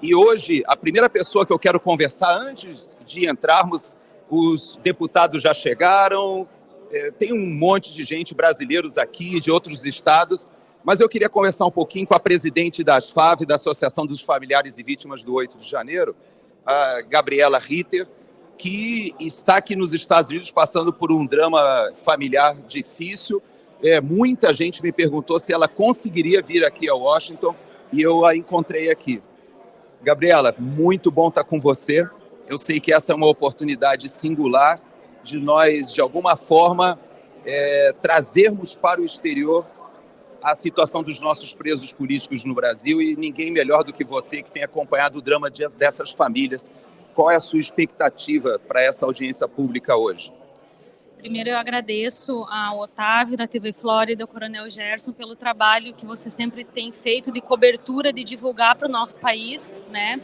E hoje, a primeira pessoa que eu quero conversar, antes de entrarmos, os deputados já chegaram, tem um monte de gente, brasileiros aqui, de outros estados, mas eu queria conversar um pouquinho com a presidente da ASFAV, da Associação dos Familiares e Vítimas do 8 de Janeiro, a Gabriela Ritter, que está aqui nos Estados Unidos passando por um drama familiar difícil. Muita gente me perguntou se ela conseguiria vir aqui a Washington e eu a encontrei aqui. Gabriela, muito bom estar com você. Eu sei que essa é uma oportunidade singular de nós, de alguma forma, trazermos para o exterior a situação dos nossos presos políticos no Brasil, e ninguém melhor do que você que tem acompanhado o drama dessas famílias. Qual é a sua expectativa para essa audiência pública hoje? Primeiro, eu agradeço ao Otávio, da TV Flórida, ao Coronel Gerson, pelo trabalho que você sempre tem feito de cobertura, de divulgar para o nosso país, né,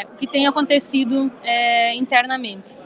o que tem acontecido internamente.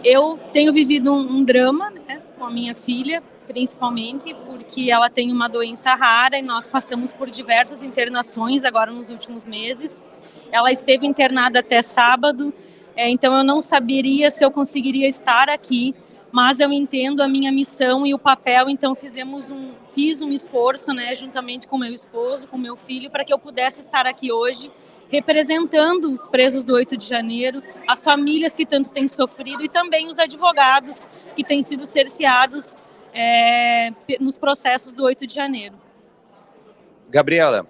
Eu tenho vivido um drama, né, com a minha filha, principalmente porque ela tem uma doença rara e nós passamos por diversas internações agora nos últimos meses. Ela esteve internada até sábado, então eu não saberia se eu conseguiria estar aqui, mas eu entendo a minha missão e o papel, então fiz um esforço, né, juntamente com meu esposo, com meu filho, para que eu pudesse estar aqui hoje, representando os presos do 8 de janeiro, as famílias que tanto têm sofrido e também os advogados que têm sido cerceados nos processos do 8 de janeiro. Gabriela,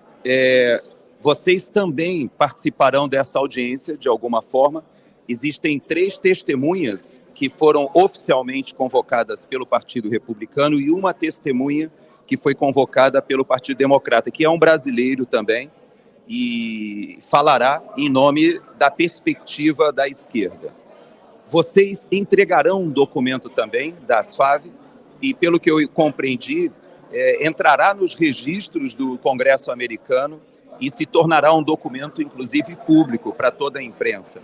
vocês também participarão dessa audiência de alguma forma. Existem 3 testemunhas que foram oficialmente convocadas pelo Partido Republicano e uma testemunha que foi convocada pelo Partido Democrata, que é um brasileiro também, e falará em nome da perspectiva da esquerda. Vocês entregarão um documento também da ASFAV e, pelo que eu compreendi, entrará nos registros do Congresso americano e se tornará um documento, inclusive, público para toda a imprensa.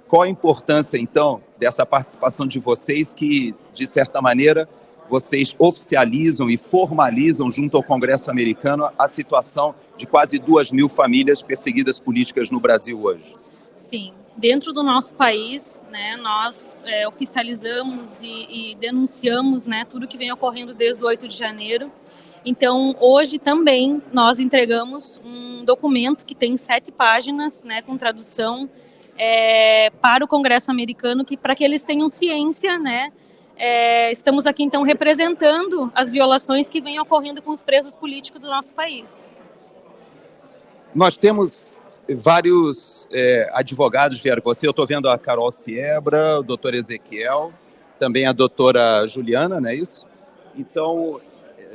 Qual a importância, então, dessa participação de vocês que, de certa maneira, vocês oficializam e formalizam junto ao Congresso americano a situação de quase 2.000 famílias perseguidas políticas no Brasil hoje? Sim, dentro do nosso país, né, nós oficializamos e denunciamos, né, tudo que vem ocorrendo desde o 8 de janeiro. Então, hoje também nós entregamos um documento que tem 7 páginas, né, com tradução para o Congresso americano, para que eles tenham ciência, né. Estamos aqui, então, representando as violações que vêm ocorrendo com os presos políticos do nosso país. Nós temos vários advogados vieram com você. Eu estou vendo a Carol Siebra, o doutor Ezequiel, também a doutora Juliana, não é isso? Então,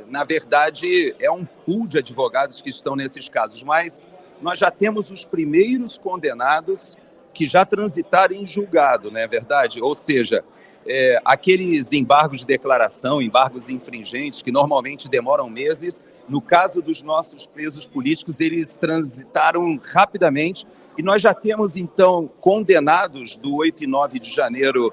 na verdade, é um pool de advogados que estão nesses casos, mas nós já temos os primeiros condenados que já transitaram em julgado, não é verdade? Ou seja, aqueles embargos de declaração, embargos infringentes, que normalmente demoram meses, no caso dos nossos presos políticos, eles transitaram rapidamente, e nós já temos, então, condenados do 8 e 9 de janeiro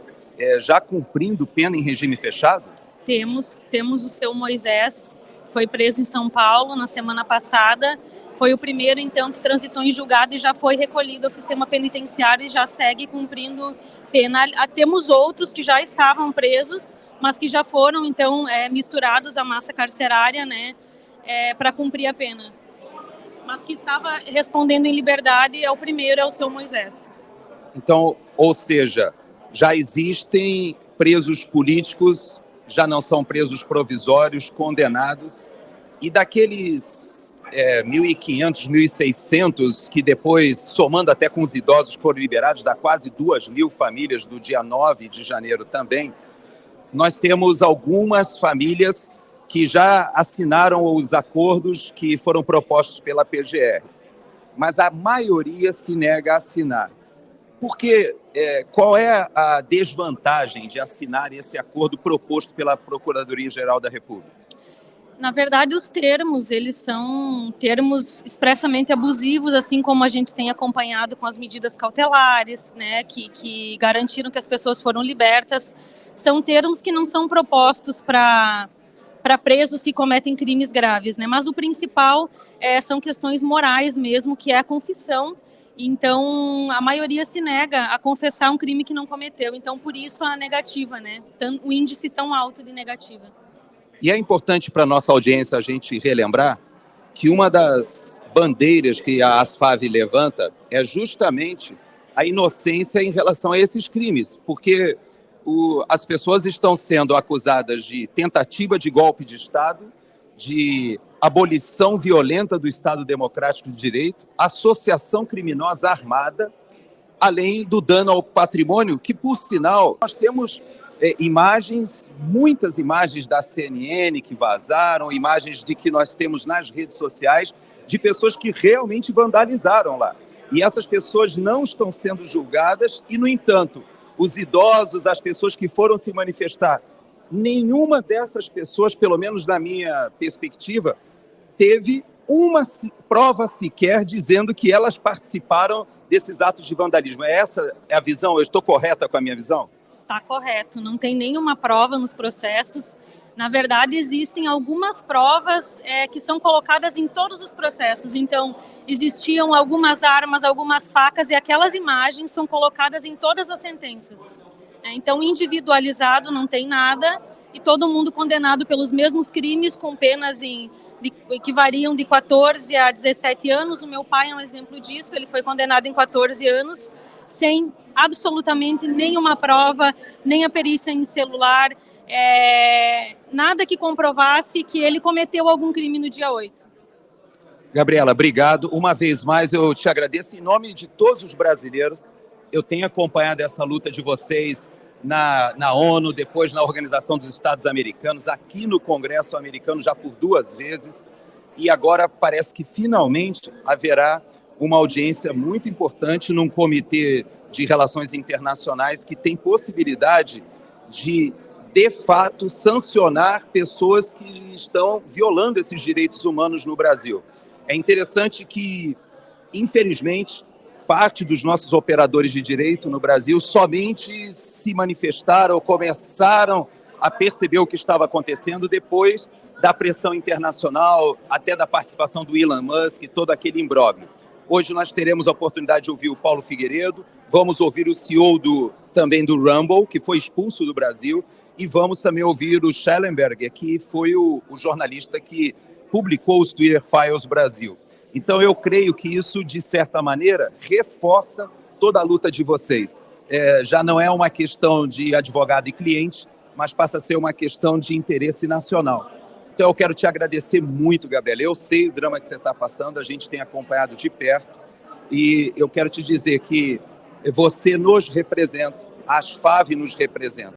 já cumprindo pena em regime fechado? Temos o seu Moisés, foi preso em São Paulo na semana passada, foi o primeiro, então, que transitou em julgado e já foi recolhido ao sistema penitenciário e já segue cumprindo pena. Temos outros que já estavam presos, mas que já foram, então, misturados à massa carcerária, né, para cumprir a pena. Mas que estava respondendo em liberdade, o primeiro é o seu Moisés. Então, ou seja, já existem presos políticos, já não são presos provisórios, condenados, e daqueles 1.500, 1.600, que depois, somando até com os idosos que foram liberados, dá quase 2.000 famílias do dia 9 de janeiro também, nós temos algumas famílias que já assinaram os acordos que foram propostos pela PGR, mas a maioria se nega a assinar. Porque qual é a desvantagem de assinar esse acordo proposto pela Procuradoria-Geral da República? Na verdade, os termos, eles são termos expressamente abusivos, assim como a gente tem acompanhado com as medidas cautelares, né, que garantiram que as pessoas foram libertas. São termos que não são propostos para para presos que cometem crimes graves, né? Mas o principal são questões morais mesmo, que é a confissão. Então, a maioria se nega a confessar um crime que não cometeu. Então, por isso a negativa, né? O índice tão alto de negativa. E é importante para a nossa audiência a gente relembrar que uma das bandeiras que a ASFAV levanta é justamente a inocência em relação a esses crimes, porque as pessoas estão sendo acusadas de tentativa de golpe de Estado, de abolição violenta do Estado Democrático de Direito, associação criminosa armada, além do dano ao patrimônio, que, por sinal, nós temos imagens, muitas imagens da CNN que vazaram, imagens de que nós temos nas redes sociais, de pessoas que realmente vandalizaram lá. E essas pessoas não estão sendo julgadas e, no entanto, os idosos, as pessoas que foram se manifestar, nenhuma dessas pessoas, pelo menos na minha perspectiva, teve uma prova sequer dizendo que elas participaram desses atos de vandalismo. Essa é a visão? Eu estou correta com a minha visão? Está correto, não tem nenhuma prova nos processos. Na verdade, existem algumas provas que são colocadas em todos os processos. Então, existiam algumas armas, algumas facas, e aquelas imagens são colocadas em todas as sentenças. Então, individualizado, não tem nada, e todo mundo condenado pelos mesmos crimes, com penas que variam de 14 a 17 anos. O meu pai é um exemplo disso, ele foi condenado em 14 anos, sem absolutamente nenhuma prova, nem a perícia em celular, nada que comprovasse que ele cometeu algum crime no dia 8. Gabriela, obrigado. Uma vez mais, eu te agradeço em nome de todos os brasileiros. Eu tenho acompanhado essa luta de vocês na ONU, depois na Organização dos Estados Americanos, aqui no Congresso americano já por 2 vezes, e agora parece que finalmente haverá uma audiência muito importante num comitê de relações internacionais que tem possibilidade de fato, sancionar pessoas que estão violando esses direitos humanos no Brasil. É interessante que, infelizmente, parte dos nossos operadores de direito no Brasil somente se manifestaram ou começaram a perceber o que estava acontecendo depois da pressão internacional, até da participação do Elon Musk, todo aquele imbróglio. Hoje nós teremos a oportunidade de ouvir o Paulo Figueiredo, vamos ouvir o CEO também do Rumble, que foi expulso do Brasil, e vamos também ouvir o Schellenberger, que foi o jornalista que publicou os Twitter Files Brasil. Então eu creio que isso, de certa maneira, reforça toda a luta de vocês. Já não é uma questão de advogado e cliente, mas passa a ser uma questão de interesse nacional. Então eu quero te agradecer muito, Gabriela. Eu sei o drama que você está passando, a gente tem acompanhado de perto, e eu quero te dizer que você nos representa, a ASFAV nos representa.